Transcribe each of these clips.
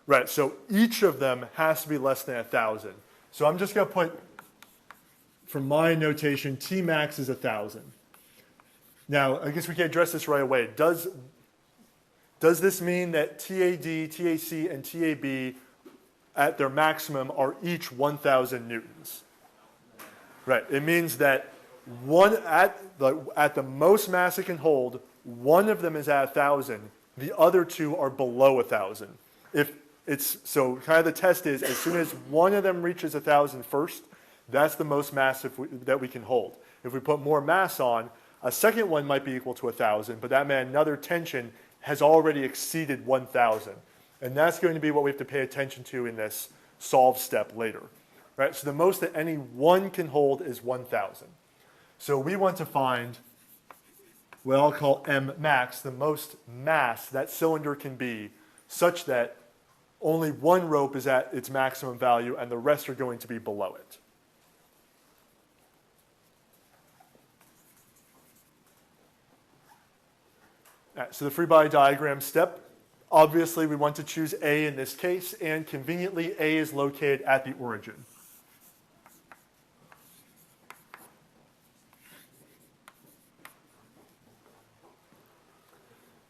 Right, so each of them has to be less than 1,000. So I'm just going to put, for my notation, T max is 1,000. Now, I guess we can address this right away. Does this mean that TAD, TAC, and TAB at their maximum are each 1,000 newtons? Right, it means that one at the most mass it can hold, one of them is at 1,000, the other two are below 1,000. So kind of the test is, as soon as one of them reaches 1,000 first, that's the most mass that we can hold. If we put more mass on, a second one might be equal to 1,000, but that meant another tension has already exceeded 1,000. And that's going to be what we have to pay attention to in this solve step later. Right? So the most that any one can hold is 1,000. So we want to find what I'll call M max, the most mass that cylinder can be, such that only one rope is at its maximum value and the rest are going to be below it. All right, so the free body diagram step, obviously we want to choose A in this case, and conveniently A is located at the origin.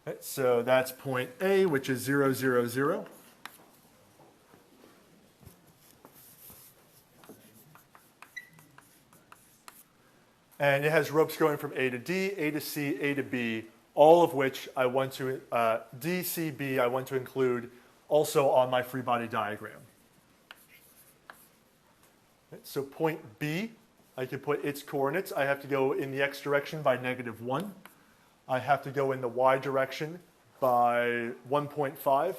All right, so that's point A, which is 0, 0, 0. And it has ropes going from A to D, A to C, A to B, all of which I want to, D, C, B, I want to include also on my free body diagram. So point B, I can put its coordinates. I have to go in the x direction by -1. I have to go in the y direction by 1.5.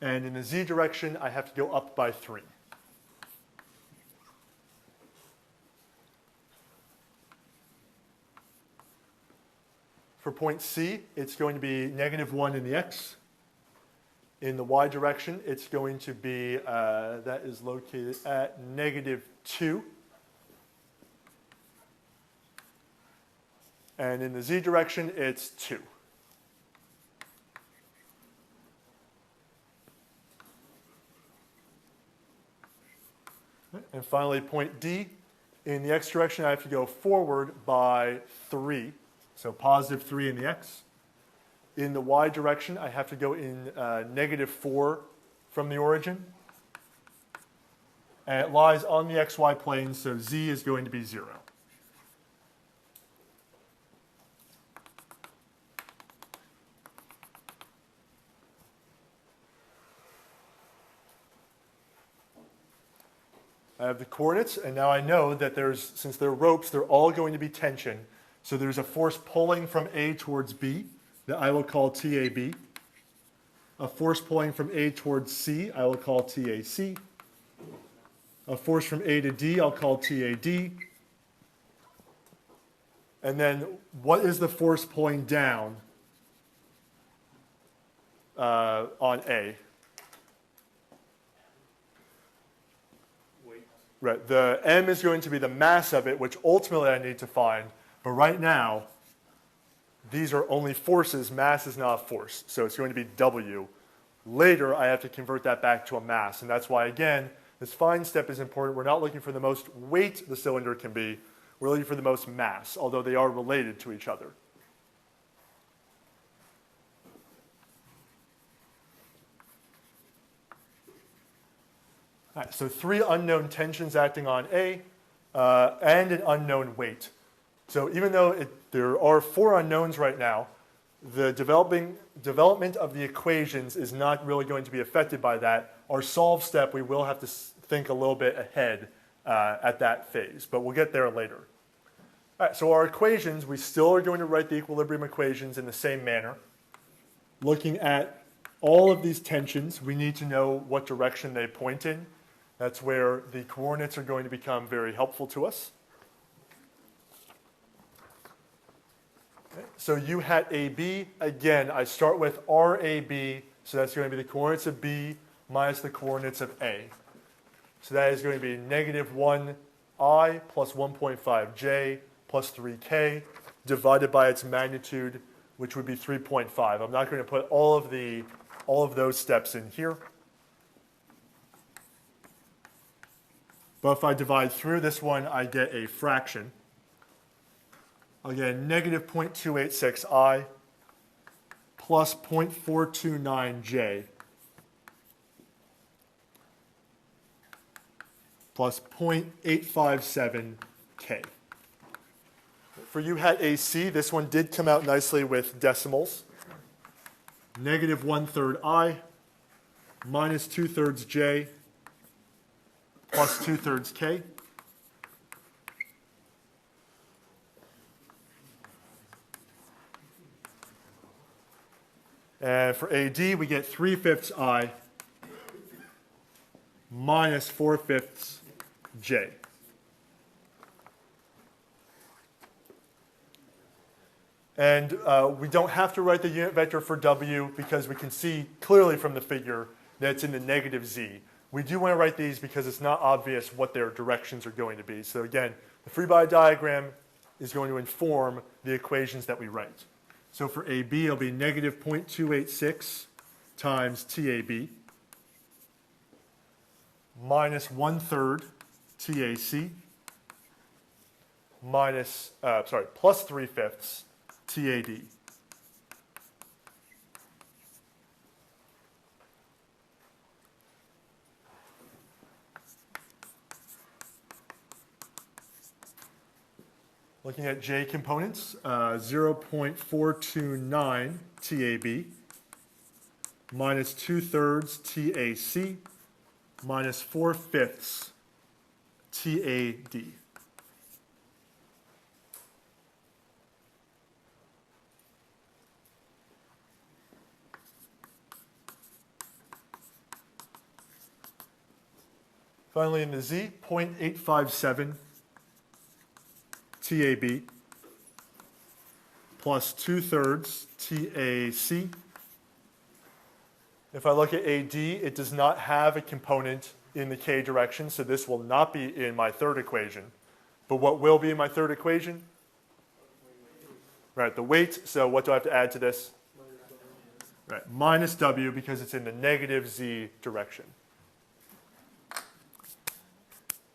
And in the z direction, I have to go up by 3. For point C, it's going to be -1 in the x. In the y direction, it's going to be, that is located at -2. And in the z direction, it's 2. And finally, point D, in the x direction, I have to go forward by 3. So +3 in the x. In the y direction, I have to go in -4 from the origin. And it lies on the xy plane, so z is going to be 0. I have the coordinates, and now I know that since they're ropes, they're all going to be tension. So there's a force pulling from A towards B that I will call TAB. A force pulling from A towards C, I will call TAC. A force from A to D, I'll call TAD. And then what is the force pulling down on A? Right, the M is going to be the mass of it, which ultimately I need to find. But right now, these are only forces. Mass is not a force. So it's going to be W. Later, I have to convert that back to a mass. And that's why, again, this find step is important. We're not looking for the most weight the cylinder can be. We're looking for the most mass, although they are related to each other. All right, so 3 unknown tensions acting on A and an unknown weight. So even though there are 4 unknowns right now, the development of the equations is not really going to be affected by that. Our solve step, we will have to think a little bit ahead at that phase, but we'll get there later. All right, so our equations, we still are going to write the equilibrium equations in the same manner. Looking at all of these tensions, we need to know what direction they point in. That's where the coordinates are going to become very helpful to us. Okay, so U hat AB, again, I start with RAB, so that's going to be the coordinates of B minus the coordinates of A. So that is going to be -1I plus 1.5J plus 3K divided by its magnitude, which would be 3.5. I'm not going to put all of the all of those steps in here. But if I divide through this one, I get a fraction. I'll get negative 0.286i plus 0.429j plus 0.857k. For you hat AC, this one did come out nicely with decimals. Negative 1/3 I minus 2/3 j plus 2/3 k. And for AD, we get 3/5 I minus 4/5 j. And we don't have to write the unit vector for W because we can see clearly from the figure that it's in the negative z. We do want to write these because it's not obvious what their directions are going to be. So again, the free body diagram is going to inform the equations that we write. So for AB, it'll be negative 0.286 times TAB minus 1/3 TAC minus, plus 3/5 TAD. Looking at J components, 0.429 TAB minus 2/3 TAC minus 4/5 TAD. Finally, in the Z, 0.857 TAB plus 2/3 TAC. If I look at AD, it does not have a component in the K direction, so this will not be in my third equation. But what will be in my third equation? Right, the weight. So what do I have to add to this? Right, minus W because it's in the negative Z direction.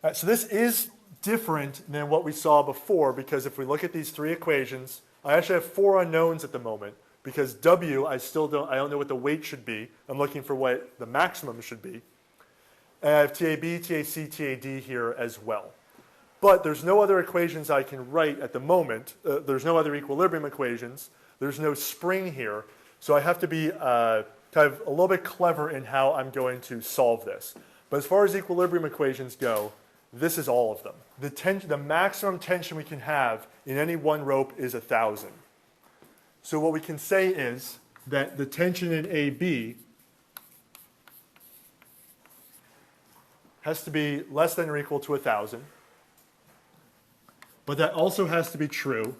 All right, so this is different than what we saw before because if we look at these three equations, I actually have four unknowns at the moment because W, I don't know what the weight should be. I'm looking for what the maximum should be. And I have TAB, TAC, TAD here as well. But there's no other equations I can write at the moment. There's no other equilibrium equations. There's no spring here. So I have to be kind of a little bit clever in how I'm going to solve this. But as far as equilibrium equations go, this is all of them. The maximum tension we can have in any one rope is 1,000. So what we can say is that the tension in AB has to be less than or equal to 1,000. But that also has to be true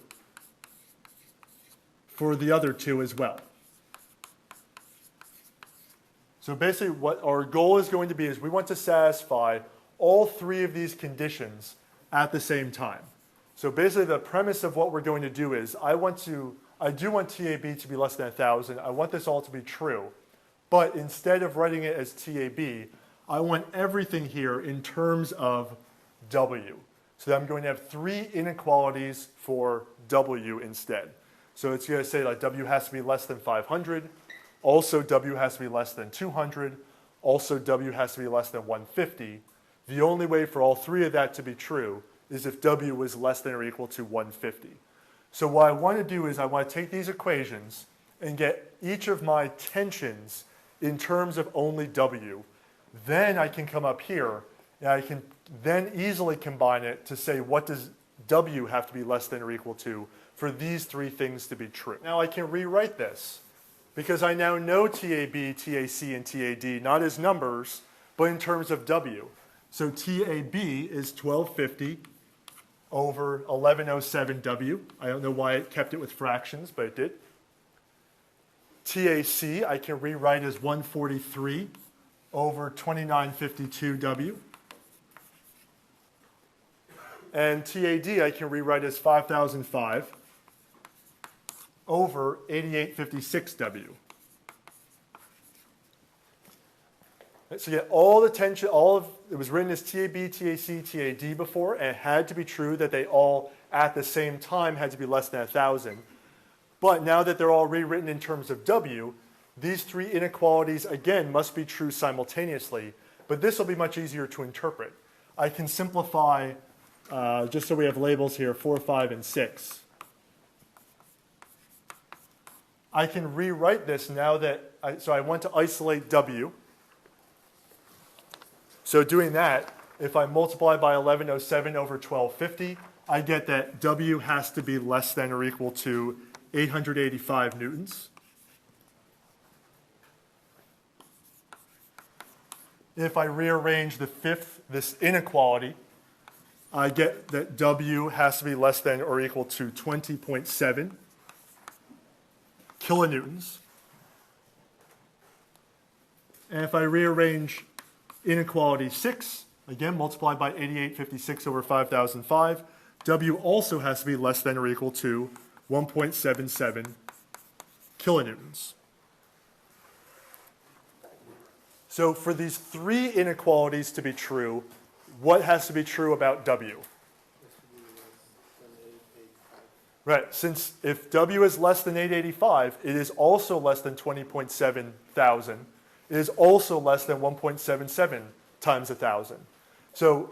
for the other two as well. So basically what our goal is going to be is we want to satisfy all three of these conditions at the same time. So basically the premise of what we're going to do is I do want TAB to be less than 1,000. I want this all to be true. But instead of writing it as TAB, I want everything here in terms of W. So that I'm going to have three inequalities for W instead. So it's going to say like W has to be less than 500. Also W has to be less than 200. Also W has to be less than 150. The only way for all three of that to be true is if W was less than or equal to 150. So what I want to do is I want to take these equations and get each of my tensions in terms of only W. Then I can come up here and I can then easily combine it to say what does W have to be less than or equal to for these three things to be true. Now I can rewrite this because I now know TAB, TAC, and TAD not as numbers but in terms of W. So TAB is 1250 over 1107W. I don't know why it kept it with fractions, but it did. TAC I can rewrite as 143 over 2952W. And TAD I can rewrite as 5005 over 8856W. So you get all the tension, it was written as TAB, TAC, TAD before, and it had to be true that they all at the same time had to be less than 1,000. But now that they're all rewritten in terms of W, these three inequalities, again, must be true simultaneously. But this will be much easier to interpret. I can simplify, just so we have labels here, 4, 5, and 6. I can rewrite this now that, so I want to isolate W. So doing that, if I multiply by 1107 over 1250, I get that W has to be less than or equal to 885 newtons. If I rearrange the fifth, this inequality, I get that W has to be less than or equal to 20.7 kilonewtons. And if I rearrange inequality 6, again, multiplied by 8856 over 5005, W also has to be less than or equal to 1.77 kilonewtons. So for these three inequalities to be true, what has to be true about W? Right, since if W is less than 885, it is also less than 20.7 thousand. It is also less than 1.77 times 1,000. So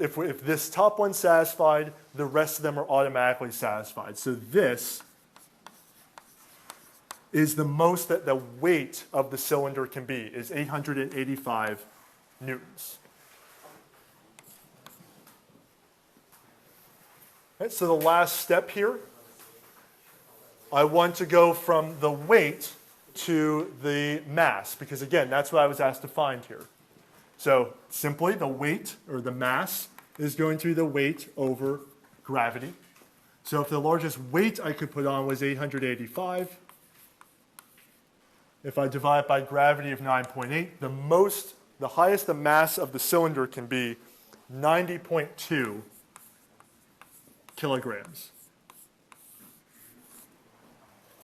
if this top one's satisfied, the rest of them are automatically satisfied. So this is the most that the weight of the cylinder can be, is 885 newtons. Right, so the last step here, I want to go from the weight to the mass, because again, that's what I was asked to find here. So simply the weight, or the mass, is going to be the weight over gravity. So if the largest weight I could put on was 885, if I divide by gravity of 9.8, the highest the mass of the cylinder can be 90.2 kilograms.